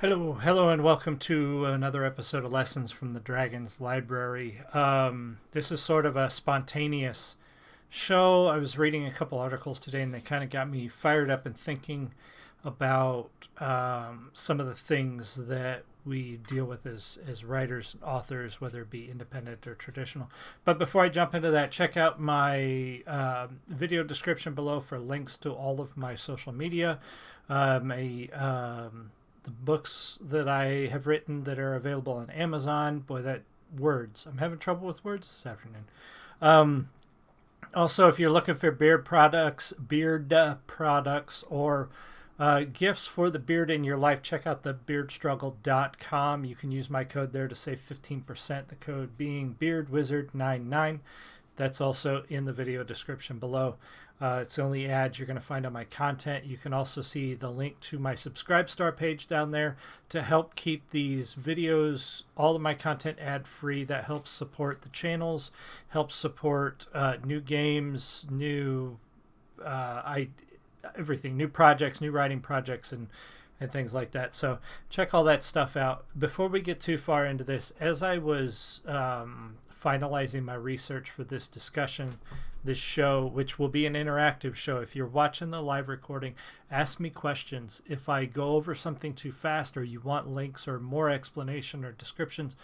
Hello, and welcome to another episode of Lessons from the Dragon's Library. This is sort of a spontaneous show. I was reading a couple articles today, and they kind of got me fired up and thinking about some of the things that we deal with as writers and authors, whether it be independent or traditional. But before I jump into that, check out my video description below for links to all of my social media. The books that I have written that are available on Amazon. Boy, that words. I'm having trouble with words this afternoon. Also, if you're looking for beard products, or gifts for the beard in your life, check out the beardstruggle.com. You can use my code there to save 15%, the code being BeardWizard99. That's also in the video description below. It's the only ads you're going to find on my content. You can also see the link to my Subscribe page down there to help keep these videos, all of my content, ad-free. That helps support the channels, helps support new games, everything, new projects, new writing projects, and things like that. So check all that stuff out. Before we get too far into this, as I was finalizing my research for this discussion, this show, which will be an interactive show. If you're watching the live recording, ask me questions. If I go over something too fast or you want links or more explanation or descriptions,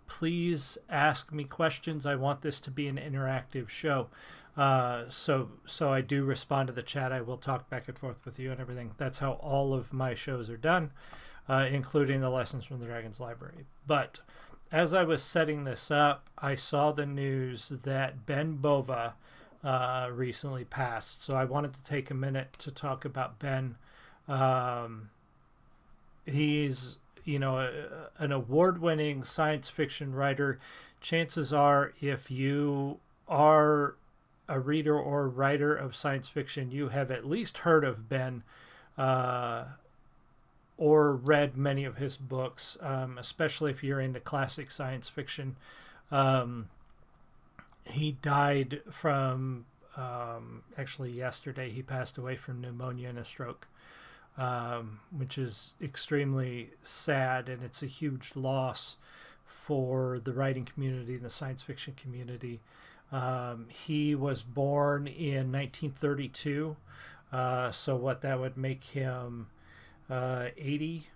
please ask me questions. I want this to be an interactive show. So I do respond to the chat. I will talk back and forth with you and everything. That's how all of my shows are done, including the Lessons from the Dragon's Library. But as I was setting this up, I saw the news that Ben Bova recently passed. So I wanted to take a minute to talk about Ben. He's, an award-winning science fiction writer. Chances are, if you are a reader or writer of science fiction, you have at least heard of Ben or read many of his books, especially if you're into classic science fiction. He died from, actually yesterday, he passed away from pneumonia and a stroke, which is extremely sad, and it's a huge loss for the writing community and the science fiction community. He was born in 1932, so what that would make him 80,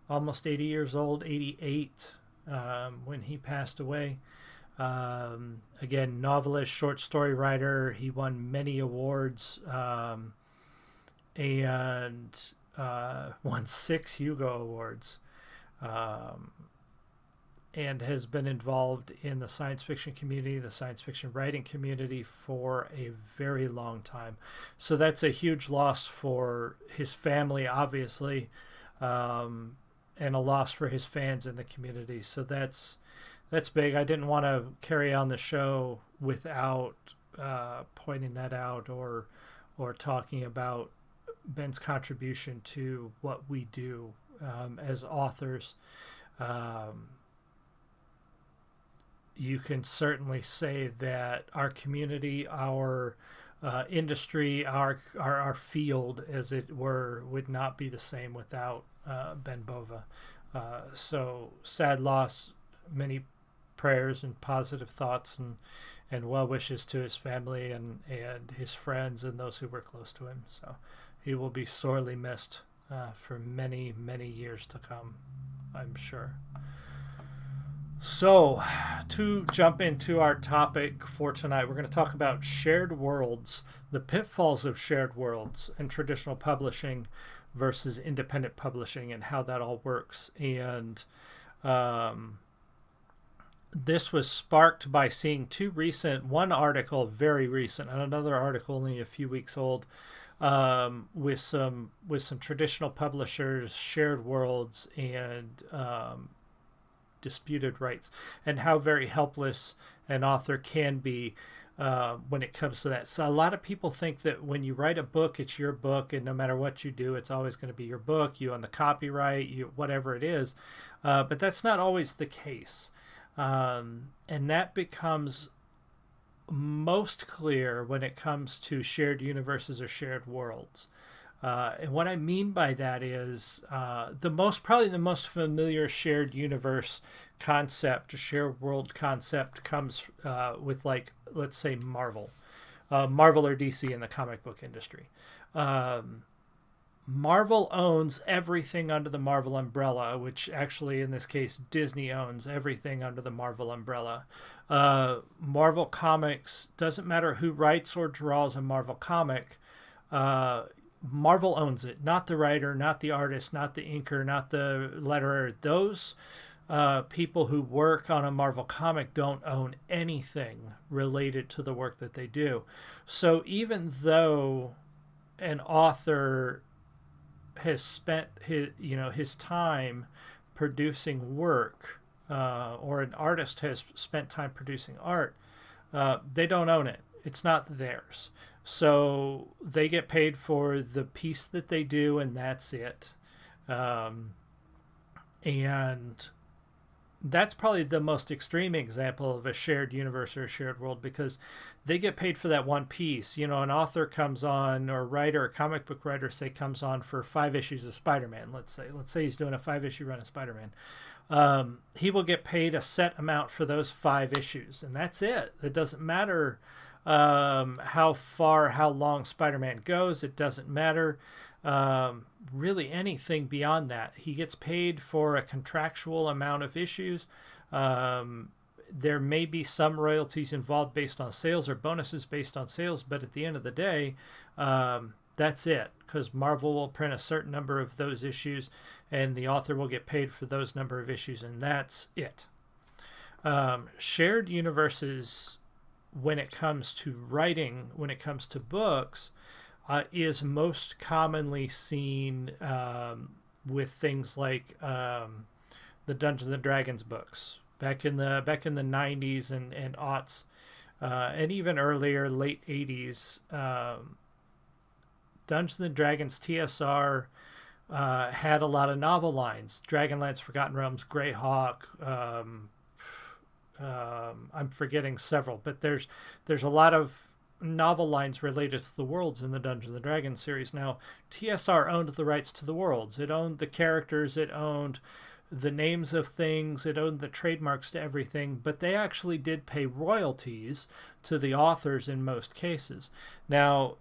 almost 80 years old, 88 when he passed away. Again, novelist, short story writer. He won many awards and won 6 Hugo Awards, and has been involved in the science fiction community, the science fiction writing community for a very long time. So that's a huge loss for his family, obviously, and a loss for his fans in the community. So that's big. I didn't want to carry on the show without pointing that out or talking about Ben's contribution to what we do as authors. You can certainly say that our community, our industry, our field, as it were, would not be the same without Ben Bova. So sad loss, many prayers and positive thoughts and well wishes to his family and his friends and those who were close to him. So he will be sorely missed for many, many years to come, I'm sure. So, to jump into our topic for tonight, we're going to talk about shared worlds, the pitfalls of shared worlds and traditional publishing versus independent publishing, and how that all works. And this was sparked by seeing one article, very recent, and another article only a few weeks old, with some traditional publishers, shared worlds, and disputed rights, and how very helpless an author can be when it comes to that. So a lot of people think that when you write a book, it's your book, and no matter what you do, it's always going to be your book. You own the copyright, whatever it is. But that's not always the case. And that becomes most clear when it comes to shared universes or shared worlds. And what I mean by that is probably the most familiar shared universe concept, shared world concept, comes with, like, let's say Marvel or DC in the comic book industry. Marvel owns everything under the Marvel umbrella, which actually in this case Disney owns everything under the Marvel umbrella. Marvel Comics, doesn't matter who writes or draws a Marvel comic, Marvel owns it, not the writer, not the artist, not the inker, not the letterer. Those people who work on a Marvel comic don't own anything related to the work that they do. So even though an author has spent his time producing work, or an artist has spent time producing art, they don't own it. It's not theirs. So they get paid for the piece that they do, and that's it. And that's probably the most extreme example of a shared universe or a shared world, because they get paid for that one piece. An author comes on, or writer, a comic book writer, say, comes on for 5 issues of Spider-Man. Let's say he's doing a 5-issue run of Spider-Man. He will get paid a set amount for those 5 issues, and that's it. It doesn't matter how long Spider-Man goes. It doesn't matter really anything beyond that. He gets paid for a contractual amount of issues. There may be some royalties involved based on sales, or bonuses based on sales, but at the end of the day, that's it, because Marvel will print a certain number of those issues, and the author will get paid for those number of issues, and that's it. Shared universes, when it comes to writing, when it comes to books, is most commonly seen with things like the Dungeons and Dragons books back in the 90s and aughts, and even earlier, late 80s. Dungeons and Dragons TSR had a lot of novel lines: Dragonlance, Forgotten Realms, Greyhawk. I'm forgetting several, but there's a lot of novel lines related to the worlds in the Dungeons and Dragons series. Now, TSR owned the rights to the worlds. It owned the characters. It owned the names of things. It owned the trademarks to everything, but they actually did pay royalties to the authors in most cases. Now,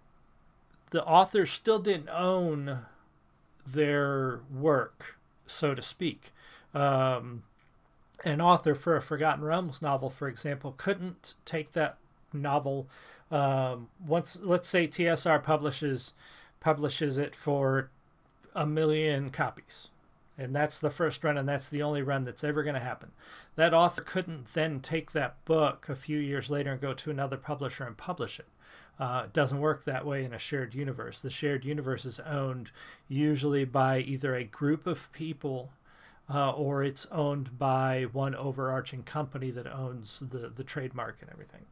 the authors still didn't own their work, so to speak. An author for a Forgotten Realms novel, for example, couldn't take that novel once, let's say TSR publishes it for 1 million copies, and that's the first run, and that's the only run that's ever going to happen. That author couldn't then take that book a few years later and go to another publisher and publish it. It doesn't work that way in a shared universe. The shared universe is owned usually by either a group of people, or it's owned by one overarching company that owns the trademark and everything.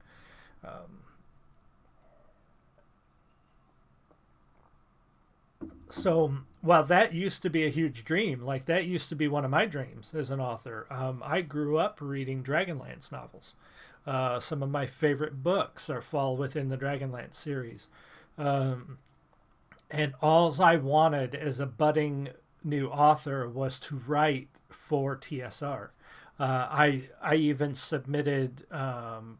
So while that used to be a huge dream, like that used to be one of my dreams as an author, I grew up reading Dragonlance novels. Some of my favorite books fall within the Dragonlance series. And all I wanted as a budding new author was to write for TSR. I even submitted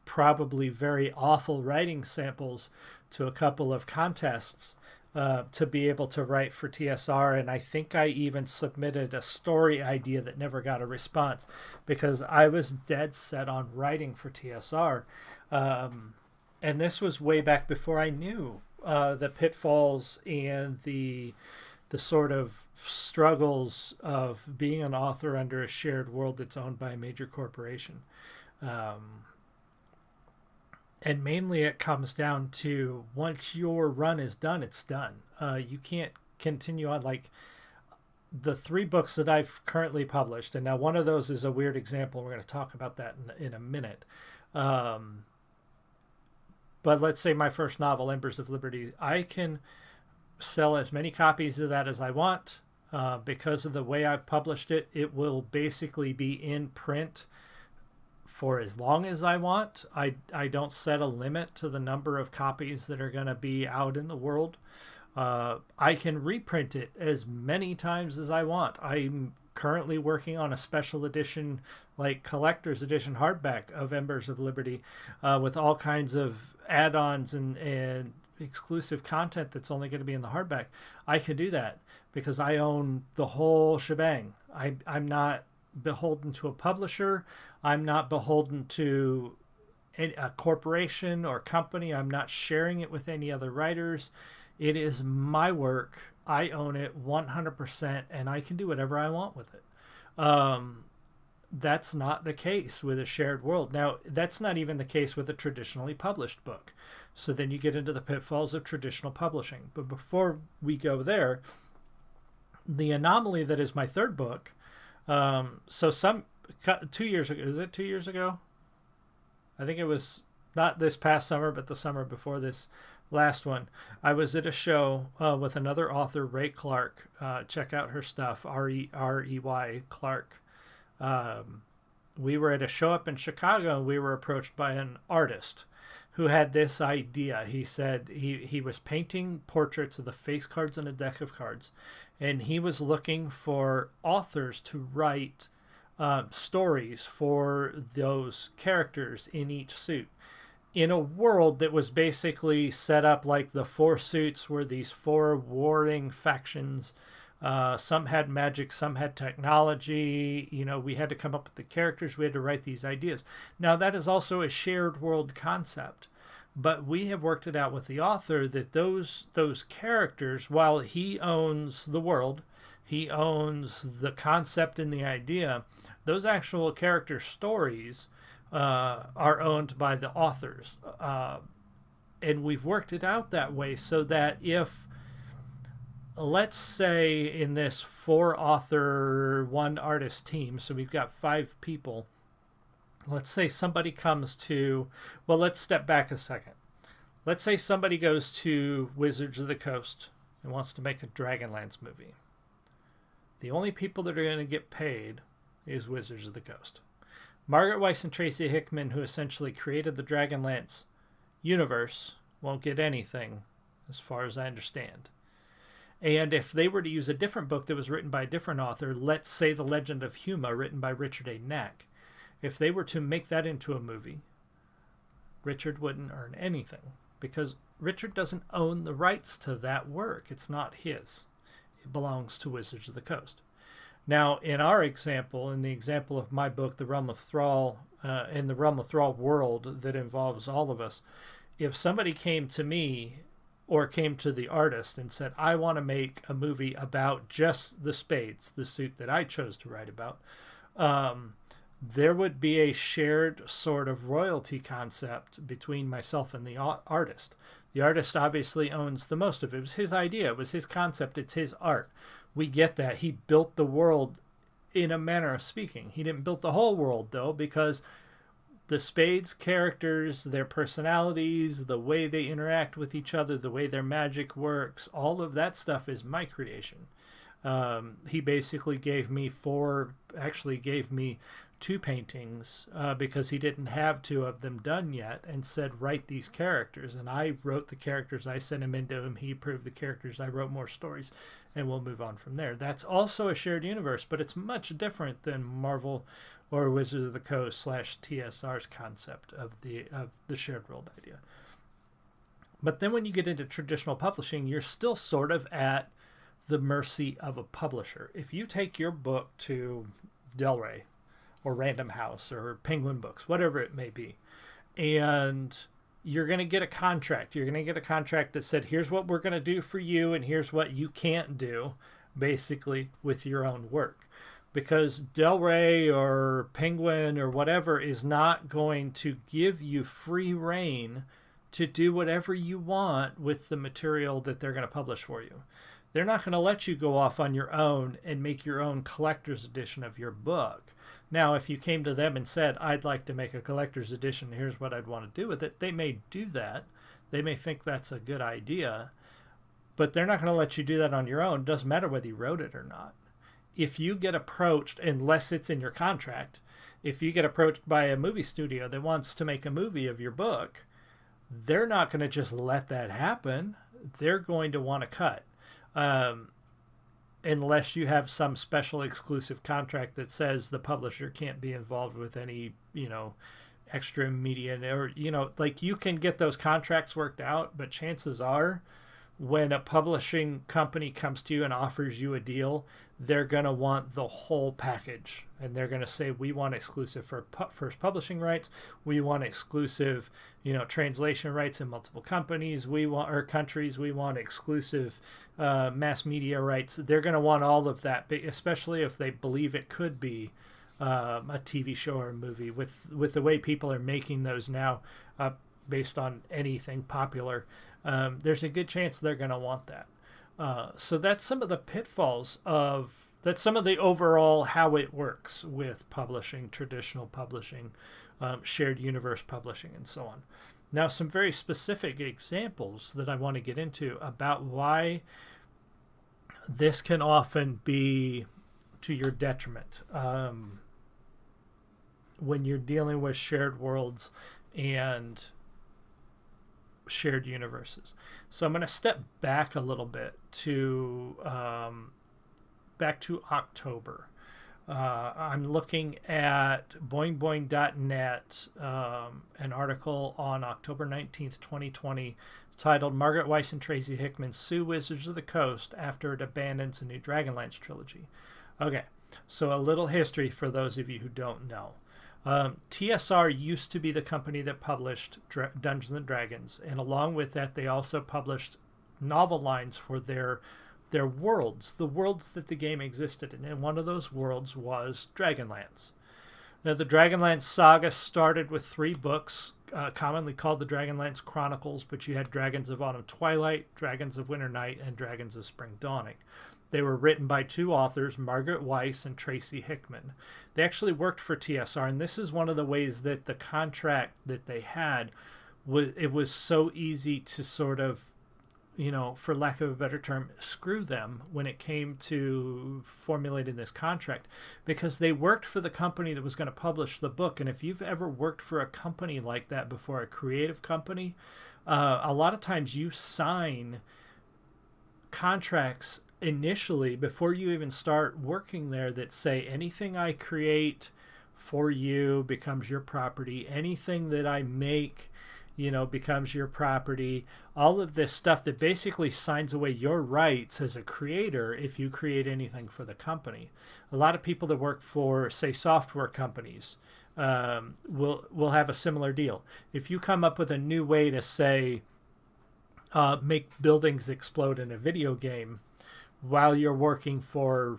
probably very awful writing samples to a couple of contests to be able to write for TSR, and I think I even submitted a story idea that never got a response because I was dead set on writing for TSR. And this was way back before I knew the pitfalls and the sort of struggles of being an author under a shared world that's owned by a major corporation. And mainly it comes down to, once your run is done, it's done. You can't continue on. Like the 3 books that I've currently published, and now one of those is a weird example. We're going to talk about that in a minute. But let's say my first novel, Embers of Liberty, I can sell as many copies of that as I want. Because of the way I've published it, it will basically be in print for as long as I want. I don't set a limit to the number of copies that are going to be out in the world. I can reprint it as many times as I want. I'm currently working on a special edition, like collector's edition hardback of Embers of Liberty, with all kinds of add-ons and exclusive content that's only going to be in the hardback. I can do that because I own the whole shebang. I'm not beholden to a publisher. I'm not beholden to a corporation or company. I'm not sharing it with any other writers. It is my work. I own it 100%, and I can do whatever I want with it. That's not the case with a shared world. Now, that's not even the case with a traditionally published book. So then you get into the pitfalls of traditional publishing. But before we go there, the anomaly that is my third book, so 2 years ago, is it 2 years ago? I think it was not this past summer, but the summer before this last one. I was at a show with another author, Ray Clark. Check out her stuff, R-E-Y Clark. We were at a show up in Chicago, and we were approached by an artist who had this idea. He said he was painting portraits of the face cards in a deck of cards, and he was looking for authors to write stories for those characters in each suit, in a world that was basically set up like the four suits were these four warring factions. Some had magic, some had technology. You know, we had to come up with the characters. We had to write these ideas. Now, that is also a shared world concept, but we have worked it out with the author that those characters, while he owns the world, he owns the concept and the idea, those actual character stories are owned by the authors. And we've worked it out that way so that if, let's say in this 4-author, 1-artist team, so we've got 5 people, let's say somebody comes to, well, let's step back a second. Let's say somebody goes to Wizards of the Coast and wants to make a Dragonlance movie. The only people that are going to get paid is Wizards of the Coast. Margaret, Weis, and Tracy Hickman, who essentially created the Dragonlance universe, won't get anything, as far as I understand. And if they were to use a different book that was written by a different author, let's say The Legend of Huma, written by Richard A. Neck, if they were to make that into a movie, Richard wouldn't earn anything because Richard doesn't own the rights to that work. It's not his. It belongs to Wizards of the Coast. Now, in our example, in the example of my book, The Realm of Thrall, in the Realm of Thrall world that involves all of us, if somebody came to me or came to the artist and said, I want to make a movie about just the spades, the suit that I chose to write about, there would be a shared sort of royalty concept between myself and the artist. The artist obviously owns the most of it. It was his idea. It was his concept. It's his art. We get that. He built the world in a manner of speaking. He didn't build the whole world, though, because the spades characters, their personalities, the way they interact with each other, the way their magic works, all of that stuff is my creation. He basically gave me 2 paintings because he didn't have 2 of them done yet, and said, write these characters. And I wrote the characters. I sent him into him. He approved the characters. I wrote more stories, and we'll move on from there. That's also a shared universe, but it's much different than Marvel or Wizards of the Coast / TSR's concept of the shared world idea. But then when you get into traditional publishing, you're still sort of at the mercy of a publisher. If you take your book to Del Rey or Random House or Penguin Books, whatever it may be, and you're going to get a contract. You're going to get a contract that said, here's what we're going to do for you, and here's what you can't do, basically, with your own work. Because Del Rey or Penguin or whatever is not going to give you free reign to do whatever you want with the material that they're going to publish for you. They're not going to let you go off on your own and make your own collector's edition of your book. Now, if you came to them and said, I'd like to make a collector's edition, here's what I'd want to do with it, they may do that. They may think that's a good idea, but they're not going to let you do that on your own. It doesn't matter whether you wrote it or not. If you get approached, unless it's in your contract, if you get approached by a movie studio that wants to make a movie of your book, they're not going to just let that happen. they're going to want to cut. Unless you have some special exclusive contract that says the publisher can't be involved with any, extra media, or, like, you can get those contracts worked out, but chances are when a publishing company comes to you and offers you a deal, they're going to want the whole package. And they're going to say, we want exclusive for first publishing rights. We want exclusive, translation rights in multiple companies. We want, or countries. We want exclusive mass media rights. They're going to want all of that, especially if they believe it could be a TV show or a movie. With the way people are making those now, based on anything popular, there's a good chance they're going to want that. So that's some of the pitfalls that's some of the overall how it works with publishing, traditional publishing, shared universe publishing, and so on. Now, some very specific examples that I want to get into about why this can often be to your detriment when you're dealing with shared worlds and shared universes. So I'm going to step back a little bit to October. I'm looking at boingboing.net, an article on October 19th, 2020, titled Margaret Weis and Tracy Hickman Sue Wizards of the Coast After It Abandons a New Dragonlance Trilogy. Okay, so a little history for those of you who don't know. TSR used to be the company that published Dungeons and Dragons, and along with that, they also published novel lines for their worlds, the worlds that the game existed in, and one of those worlds was Dragonlance. Now, the Dragonlance saga started with 3 books, commonly called the Dragonlance Chronicles, but you had Dragons of Autumn Twilight, Dragons of Winter Night, and Dragons of Spring Dawning. They were written by 2 authors, Margaret Weis and Tracy Hickman. They actually worked for TSR, and this is one of the ways that the contract that they had, it was so easy to sort of, for lack of a better term, screw them when it came to formulating this contract, because they worked for the company that was going to publish the book. And if you've ever worked for a company like that before, a creative company, a lot of times you sign contracts initially before you even start working there that say anything I create for you becomes your property, anything that I make becomes your property, all of this stuff that basically signs away your rights as a creator if you create anything for the company. A lot of people that work for, say, software companies will have a similar deal. If you come up with a new way to, say, make buildings explode in a video game while you're working for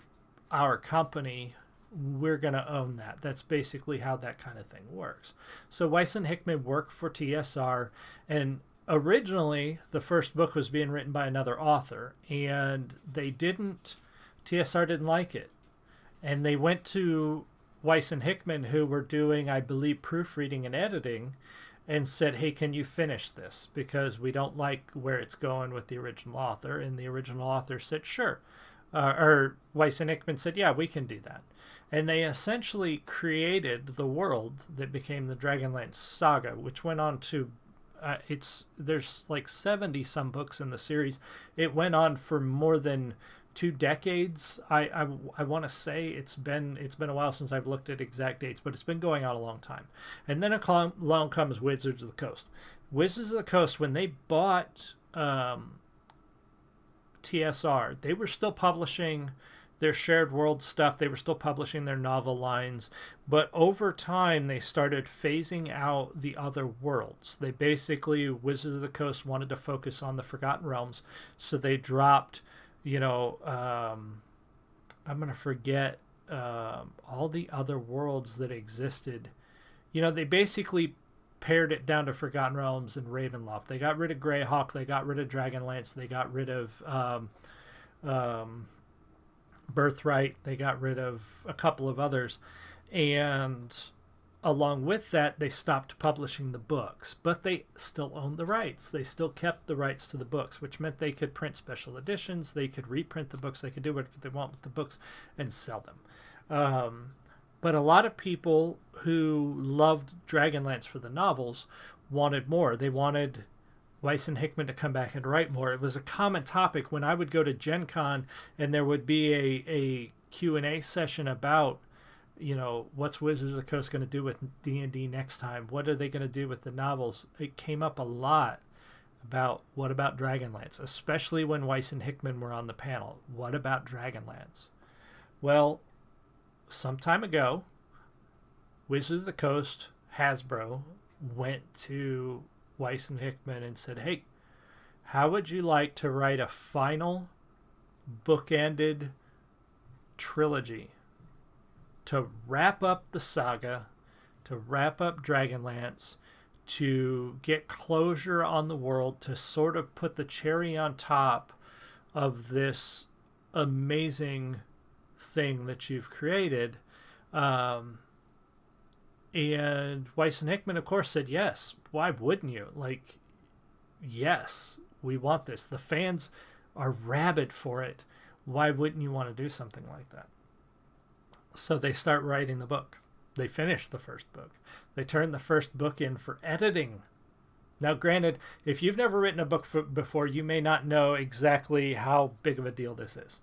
our company, we're going to own that. That's basically how that kind of thing works. So Weis and Hickman worked for TSR, and originally the first book was being written by another author, and TSR didn't like it. And they went to Weis and Hickman, who were doing, I believe, proofreading and editing, and said, hey, can you finish this? Because we don't like where it's going with the original author. And the original author said, sure. Or Weis and Hickman said, yeah, we can do that. And they essentially created the world that became the Dragonlance saga, which went on to, there's like 70 some books in the series. It went on for more than 2 decades. I want to say it's been a while since I've looked at exact dates, but it's been going on a long time. And then along comes Wizards of the Coast. Wizards of the Coast, when they bought TSR, they were still publishing their shared world stuff. They were still publishing their novel lines, but over time they started phasing out the other worlds. They basically, Wizards of the Coast wanted to focus on the Forgotten Realms, so they dropped, I'm going to forget all the other worlds that existed. They basically pared it down to Forgotten Realms and Ravenloft. They got rid of Greyhawk, they got rid of Dragonlance, they got rid of Birthright, they got rid of a couple of others, and along with that, they stopped publishing the books, but they still owned the rights. They still kept the rights to the books, which meant they could print special editions, they could reprint the books, they could do whatever they want with the books and sell them. But a lot of people who loved Dragonlance for the novels wanted more. They wanted Weis and Hickman to come back and write more. It was a common topic when I would go to Gen Con and there would be a Q&A session about, what's Wizards of the Coast going to do with D&D next time? What are they going to do with the novels? It came up a lot about what about Dragonlance, especially when Weis and Hickman were on the panel. What about Dragonlance? Well, some time ago, Wizards of the Coast, Hasbro, went to Weis and Hickman and said, hey, how would you like to write a final bookended trilogy to wrap up the saga, to wrap up Dragonlance, to get closure on the world, to sort of put the cherry on top of this amazing thing that you've created? And Weis and Hickman, of course, said yes. Why wouldn't you? Yes, we want this. The fans are rabid for it. Why wouldn't you want to do something like that? So they start writing the book. They finish the first book. They turn the first book in for editing. Now, granted, if you've never written a book before, you may not know exactly how big of a deal this is.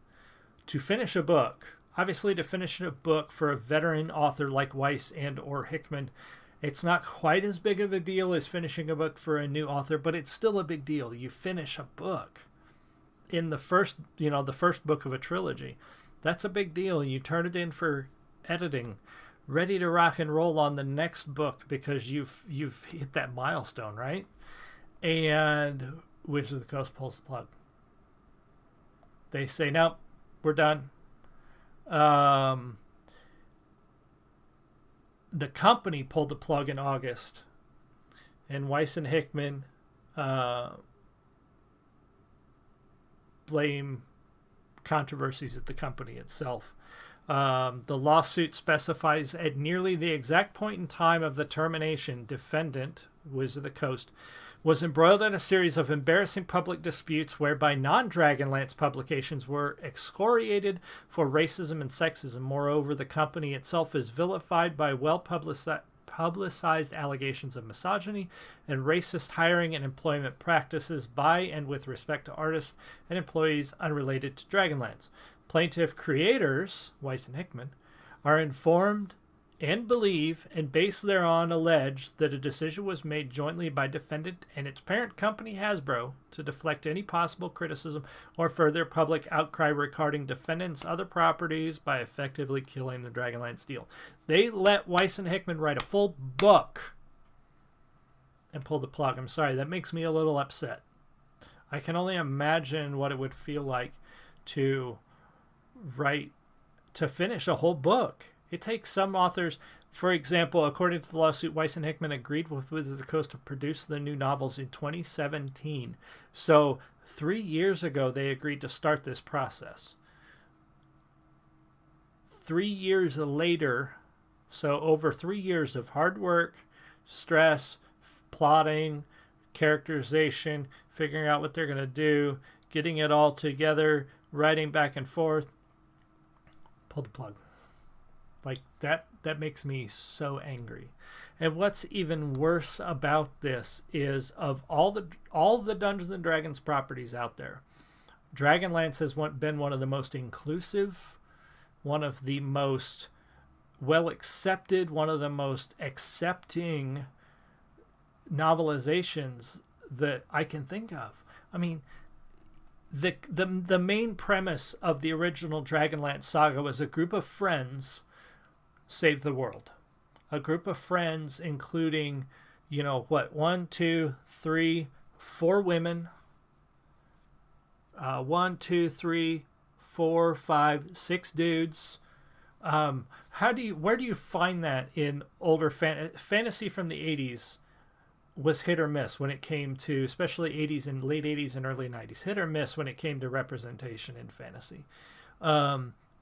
To finish a book, obviously to finish a book for a veteran author like Weis and or Hickman, it's not quite as big of a deal as finishing a book for a new author, but it's still a big deal. You finish a book in the first book of a trilogy. That's a big deal. You turn it in for editing, ready to rock and roll on the next book because you've hit that milestone, right? And Wizards of the Coast pulls the plug. They say, nope, we're done. The company pulled the plug in August, and Weis and Hickman blame controversies at the company itself. The lawsuit specifies at nearly the exact point in time of the termination, defendant, Wizard of the Coast, was embroiled in a series of embarrassing public disputes whereby non-Dragonlance publications were excoriated for racism and sexism. Moreover, the company itself is vilified by well-publicized allegations of misogyny and racist hiring and employment practices by and with respect to artists and employees unrelated to Dragonlance. Plaintiff creators, Weis and Hickman, are informed and believe and base thereon allege that a decision was made jointly by defendant and its parent company Hasbro to deflect any possible criticism or further public outcry regarding defendant's other properties by effectively killing the Dragonlance deal. They let Weis and Hickman write a full book and pull the plug. I'm sorry, that makes me a little upset. I can only imagine what it would feel like to finish a whole book. It takes some authors, for example, according to the lawsuit, Weis and Hickman agreed with Wizards of the Coast to produce the new novels in 2017. So 3 years ago, they agreed to start this process. 3 years later, so over 3 years of hard work, stress, plotting, characterization, figuring out what they're going to do, getting it all together, writing back and forth, pull the plug. Like that makes me so angry. And what's even worse about this is of all the Dungeons and Dragons properties out there, Dragonlance has been one of the most inclusive, one of the most well accepted, one of the most accepting novelizations that I can think of. I mean, the main premise of the original Dragonlance saga was a group of friends save the world. A group of friends including, 1, 2, 3, 4 women. 1, 2, 3, 4, 5, 6 dudes. Where do you find that in older fantasy from the 80s? Was hit or miss when it came to, especially 80s and late 80s and early 90s, hit or miss when it came to representation in fantasy.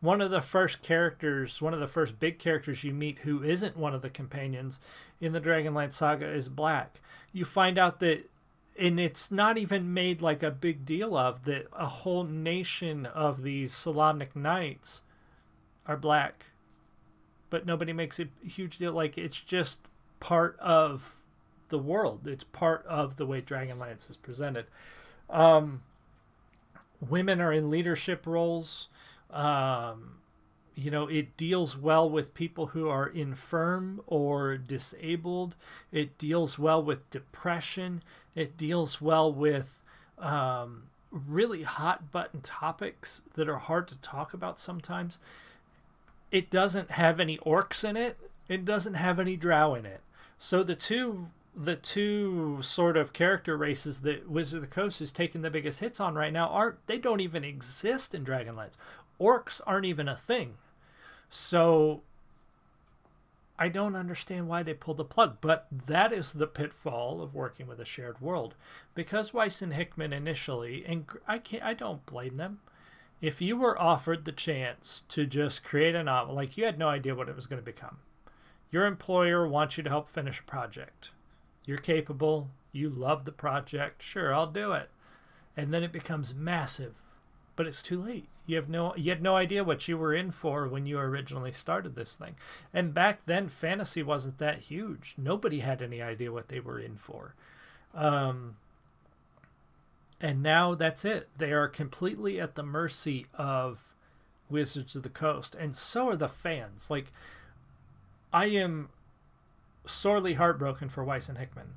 One of the first big characters you meet who isn't one of the companions in the Dragonlance saga is black. You find out that, and it's not even made like a big deal of, that a whole nation of these Solamnic knights are black. But nobody makes a huge deal. Like, it's just part of the world. It's part of the way Dragonlance is presented. Women are in leadership roles. It deals well with people who are infirm or disabled. It deals well with depression. It deals well with really hot button topics that are hard to talk about sometimes. It doesn't have any orcs in it. It doesn't have any drow in it. So the two sort of character races that Wizard of the Coast is taking the biggest hits on right now they don't even exist in Dragonlance. Orcs aren't even a thing. So I don't understand why they pulled the plug, but that is the pitfall of working with a shared world. Because Weis and Hickman initially, and I don't blame them. If you were offered the chance to just create a novel, like you had no idea what it was going to become. Your employer wants you to help finish a project. You're capable. You love the project. Sure, I'll do it. And then it becomes massive, but it's too late. You had no idea what you were in for when you originally started this thing. And back then, fantasy wasn't that huge. Nobody had any idea what they were in for. And now that's it. They are completely at the mercy of Wizards of the Coast. And so are the fans. Like, I am sorely heartbroken for Weis and Hickman.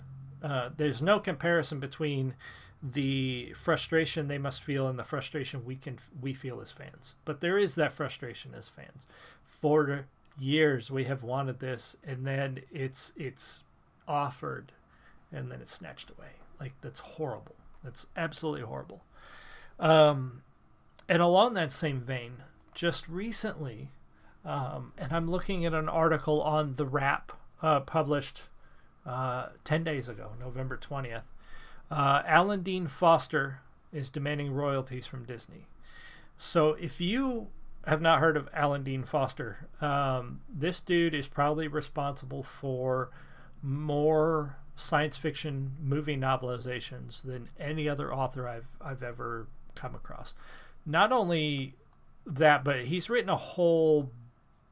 There's no comparison between the frustration they must feel and the frustration we feel as fans. But there is that frustration as fans. For years we have wanted this, and then it's offered, and then it's snatched away. Like, that's horrible. That's absolutely horrible. And along that same vein, just recently, and I'm looking at an article on The Wrap published 10 days ago, November 20th. Alan Dean Foster is demanding royalties from Disney. So if you have not heard of Alan Dean Foster, this dude is probably responsible for more science fiction movie novelizations than any other author I've ever come across. Not only that, but he's written a whole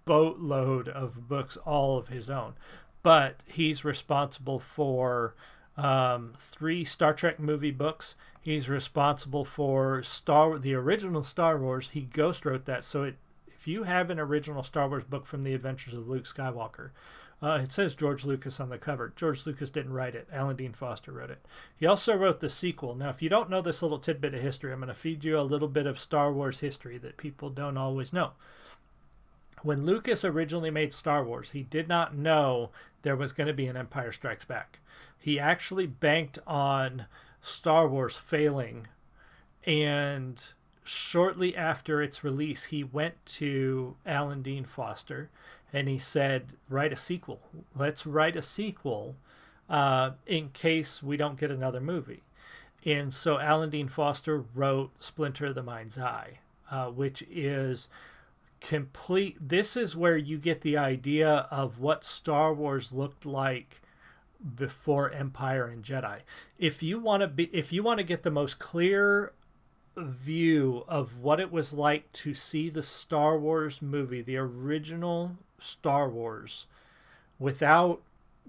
boatload of books all of his own. But he's responsible for 3 Star Trek movie books. He's responsible for the original Star Wars. He ghost wrote that. So if you have an original Star Wars book from the Adventures of Luke Skywalker, it says George Lucas on the cover. George Lucas didn't write it. Alan Dean Foster wrote it. He also wrote the sequel. Now, if you don't know this little tidbit of history, I'm going to feed you a little bit of Star Wars history that people don't always know. When Lucas originally made Star Wars, he did not know there was going to be an Empire Strikes Back. He actually banked on Star Wars failing, and shortly after its release, he went to Alan Dean Foster and he said, write a sequel. Let's write a sequel in case we don't get another movie. And so Alan Dean Foster wrote Splinter of the Mind's Eye, which is complete. This is where you get the idea of what Star Wars looked like before Empire and Jedi. If you want to get the most clear view of what it was like to see the Star Wars movie, the original Star Wars, without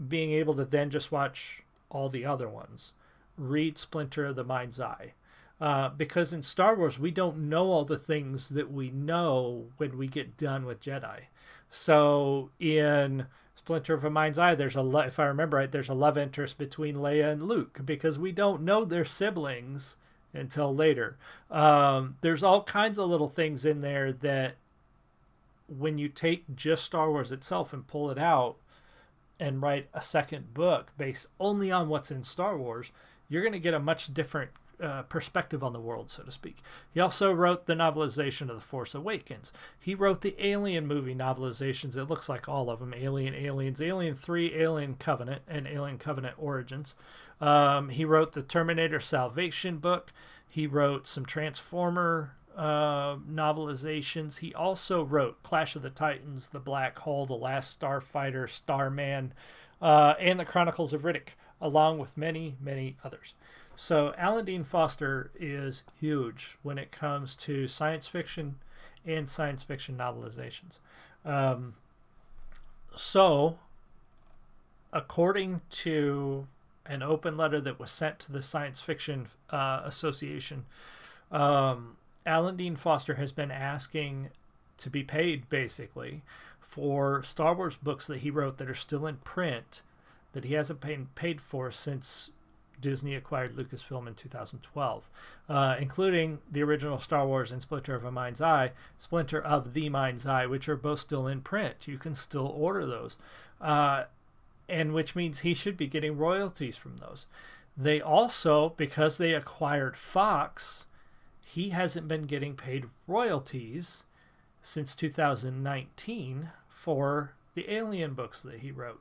being able to then just watch all the other ones, read Splinter of the Mind's Eye. Because in Star Wars, we don't know all the things that we know when we get done with Jedi. So in Splinter of a Mind's Eye, if I remember right, there's a love interest between Leia and Luke, because we don't know they're siblings until later. There's all kinds of little things in there that when you take just Star Wars itself and pull it out and write a second book based only on what's in Star Wars, you're going to get a much different perspective on the world, so to speak. He also wrote the novelization of The Force Awakens. He wrote the Alien movie novelizations. It looks like all of them. Alien, Aliens, Alien 3, Alien Covenant, and Alien Covenant Origins. He wrote the Terminator Salvation book. He wrote some Transformer novelizations. He also wrote Clash of the Titans, The Black Hole, The Last Starfighter, Starman, and the Chronicles of Riddick, along with many, many others. So Alan Dean Foster is huge when it comes to science fiction and science fiction novelizations. So, according to an open letter that was sent to the Science Fiction Association. Alan Dean Foster has been asking to be paid, basically, for Star Wars books that he wrote that are still in print that he hasn't paid for since Disney acquired Lucasfilm in 2012, including the original Star Wars and Splinter of the Mind's Eye, which are both still in print. You can still order those, and which means he should be getting royalties from those. They also, because they acquired Fox, he hasn't been getting paid royalties since 2019 for the Alien books that he wrote.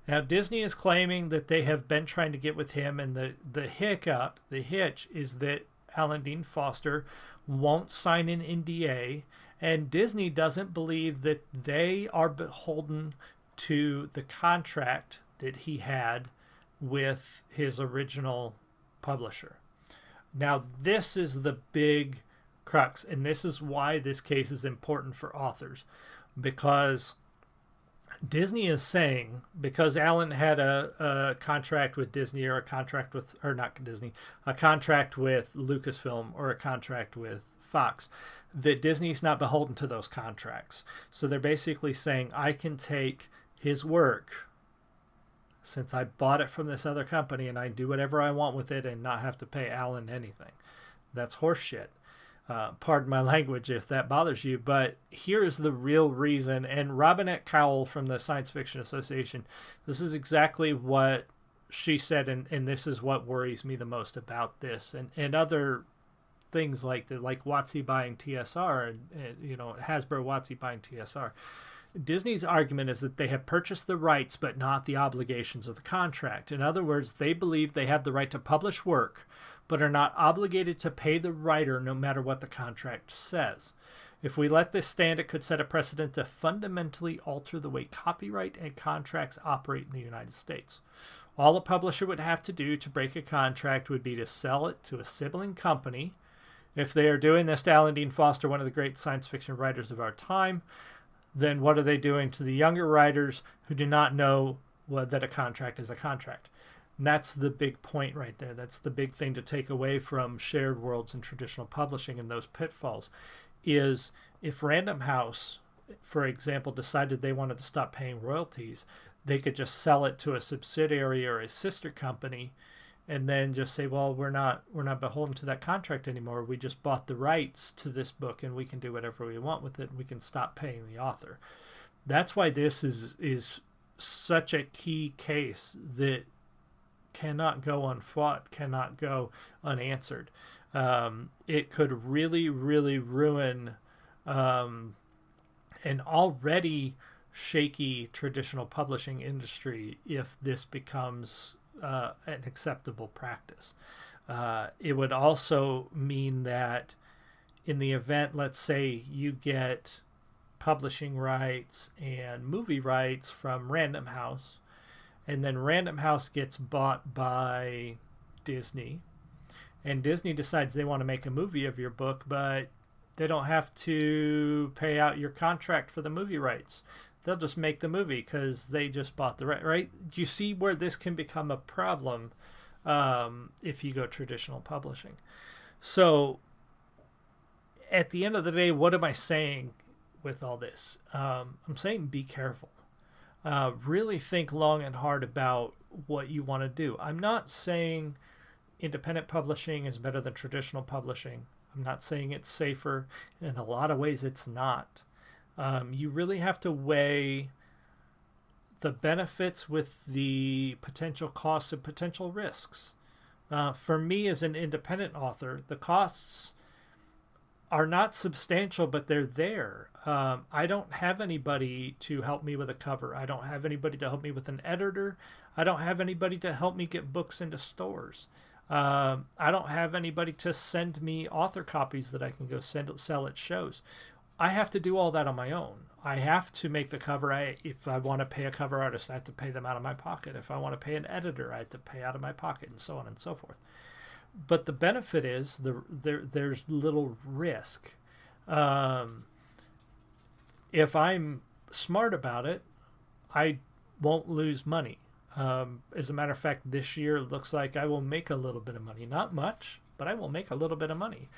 Now, Disney is claiming that they have been trying to get with him, and the hitch is that Alan Dean Foster won't sign an NDA, and Disney doesn't believe that they are beholden to the contract that he had with his original publisher. Now, this is the big crux, and this is why this case is important for authors, because Disney is saying, because Alan had a contract with Disney, or a contract with, or not Disney, a contract with Lucasfilm, or a contract with Fox, that Disney's not beholden to those contracts. So they're basically saying, I can take his work, since I bought it from this other company, and I do whatever I want with it and not have to pay Alan anything. That's horseshit. Pardon my language if that bothers you, but here's the real reason. And Robinette Cowell from the Science Fiction Association, this is exactly what she said, and this is what worries me the most about this, and other things like WotC buying TSR, and Hasbro WotC buying TSR. Disney's argument is that they have purchased the rights but not the obligations of the contract. In other words, they believe they have the right to publish work but are not obligated to pay the writer no matter what the contract says. If we let this stand, it could set a precedent to fundamentally alter the way copyright and contracts operate in the United States. All a publisher would have to do to break a contract would be to sell it to a sibling company. If they are doing this to Alan Dean Foster, one of the great science fiction writers of our time, then what are they doing to the younger writers who do not know that a contract is a contract? And that's the big point right there. That's the big thing to take away from shared worlds and traditional publishing and those pitfalls, is if Random House, for example, decided they wanted to stop paying royalties, they could just sell it to a subsidiary or a sister company and then just say, well, we're not beholden to that contract anymore. We just bought the rights to this book and we can do whatever we want with it, and we can stop paying the author. That's why this is such a key case that cannot go unfought, cannot go unanswered. It could really, really ruin an already shaky traditional publishing industry if this becomes an acceptable practice. It would also mean that in the event, let's say you get publishing rights and movie rights from Random House, and then Random House gets bought by Disney, and Disney decides they want to make a movie of your book, but they don't have to pay out your contract for the movie rights. They'll just make the movie because they just bought the right. Do you see where this can become a problem if you go traditional publishing? So at the end of the day, what am I saying with all this? I'm saying be careful. Really think long and hard about what you want to do. I'm not saying independent publishing is better than traditional publishing. I'm not saying it's safer. In a lot of ways, it's not. You really have to weigh the benefits with the potential costs and potential risks. For me as an independent author, the costs are not substantial, but they're there. I don't have anybody to help me with a cover. I don't have anybody to help me with an editor. I don't have anybody to help me get books into stores. I don't have anybody to send me author copies that I can go sell at shows. I have to do all that on my own. I have to make the cover. If I want to pay a cover artist, I have to pay them out of my pocket. If I want to pay an editor, I have to pay out of my pocket, and so on and so forth. But the benefit is there's little risk. If I'm smart about it, I won't lose money. As a matter of fact, this year it looks like I will make a little bit of money. Not much, but I will make a little bit of money.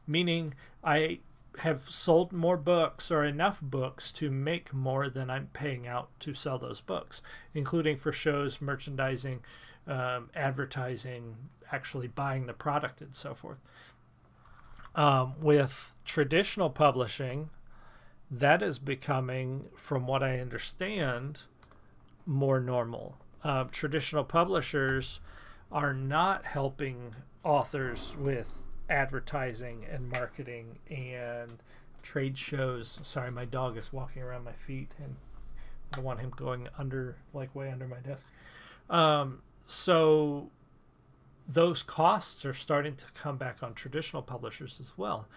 Meaning I have sold more books or enough books to make more than I'm paying out to sell those books, including for shows, merchandising, advertising, actually buying the product and so forth. With traditional publishing, that is becoming, from what I understand, more normal. Traditional publishers are not helping authors with advertising and marketing and trade shows. Sorry, my dog is walking around my feet and I don't want him going under, like way under my desk. So those costs are starting to come back on traditional publishers as well.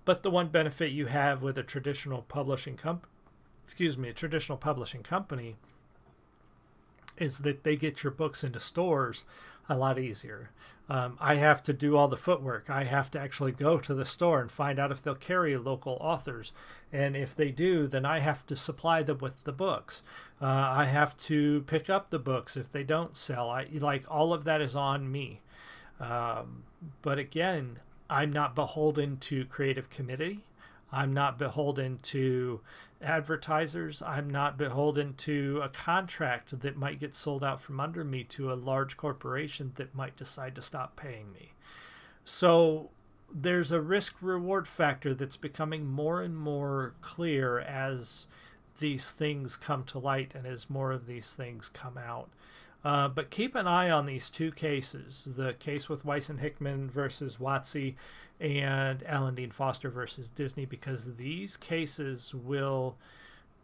But the one benefit you have with a traditional publishing traditional publishing company is that they get your books into stores a lot easier. I have to do all the footwork. I have to actually go to the store and find out if they'll carry local authors. And if they do, then I have to supply them with the books. I have to pick up the books if they don't sell. All of that is on me. But again, I'm not beholden to creative committee. I'm not beholden to advertisers. I'm not beholden to a contract that might get sold out from under me to a large corporation that might decide to stop paying me. So there's a risk-reward factor that's becoming more and more clear as these things come to light and as more of these things come out. But keep an eye on these two cases, the case with Weis and Hickman versus WotC and Alan Dean Foster versus Disney, because these cases will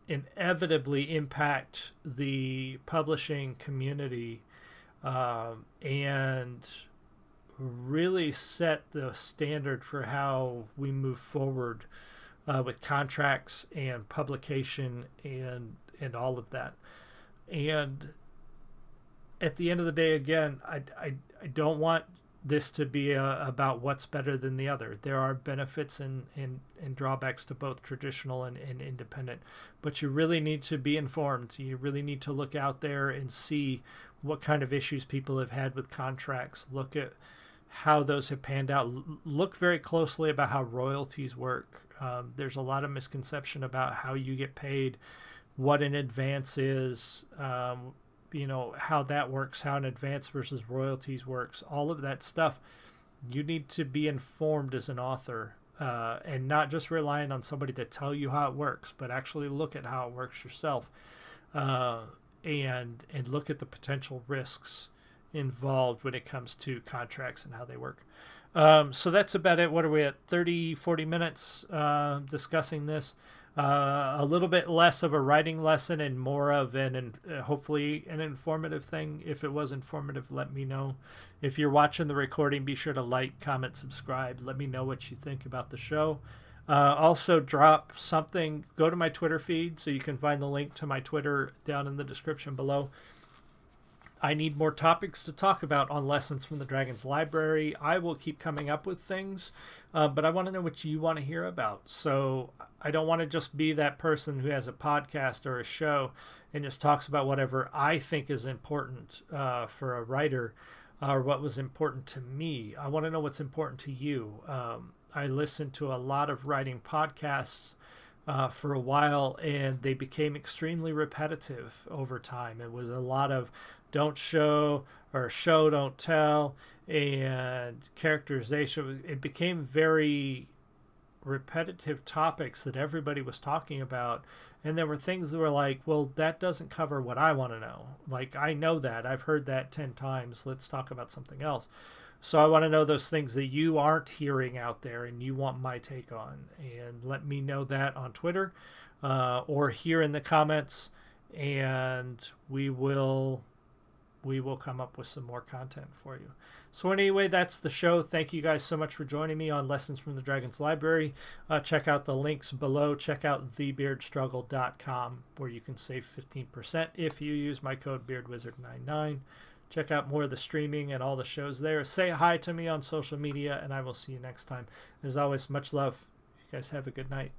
inevitably impact the publishing community and really set the standard for how we move forward with contracts and publication and all of that. And at the end of the day, again, I don't want this to be about what's better than the other. There are benefits and drawbacks to both traditional and independent, but you really need to be informed. You really need to look out there and see what kind of issues people have had with contracts. Look at how those have panned out. Look very closely about how royalties work. There's a lot of misconception about how you get paid, what an advance is, how that works, how an advance versus royalties works, all of that stuff. You need to be informed as an author and not just relying on somebody to tell you how it works, but actually look at how it works yourself and look at the potential risks involved when it comes to contracts and how they work. So that's about it. What are we at? 40 minutes discussing this. A little bit less of a writing lesson and more of hopefully an informative thing. If it was informative, let me know. If you're watching the recording, be sure to like, comment, subscribe. Let me know what you think about the show. Also drop something. Go to my Twitter feed so you can find the link to my Twitter down in the description below. I need more topics to talk about on Lessons from the Dragon's Library. I will keep coming up with things, but I want to know what you want to hear about. So I don't want to just be that person who has a podcast or a show and just talks about whatever I think is important for a writer or what was important to me. I want to know what's important to you. I listened to a lot of writing podcasts for a while, and they became extremely repetitive over time. It was a lot of don't show or show, don't tell, and characterization. It became very repetitive topics that everybody was talking about. And there were things that were like, well, that doesn't cover what I want to know. Like, I know that. I've heard that 10 times. Let's talk about something else. So I want to know those things that you aren't hearing out there and you want my take on. And let me know that on Twitter or here in the comments. And we will come up with some more content for you. So anyway, that's the show. Thank you guys so much for joining me on Lessons from the Dragon's Library. Check out the links below. Check out thebeardstruggle.com where you can save 15% if you use my code BeardWizard99. Check out more of the streaming and all the shows there. Say hi to me on social media, and I will see you next time. As always, much love. You guys have a good night.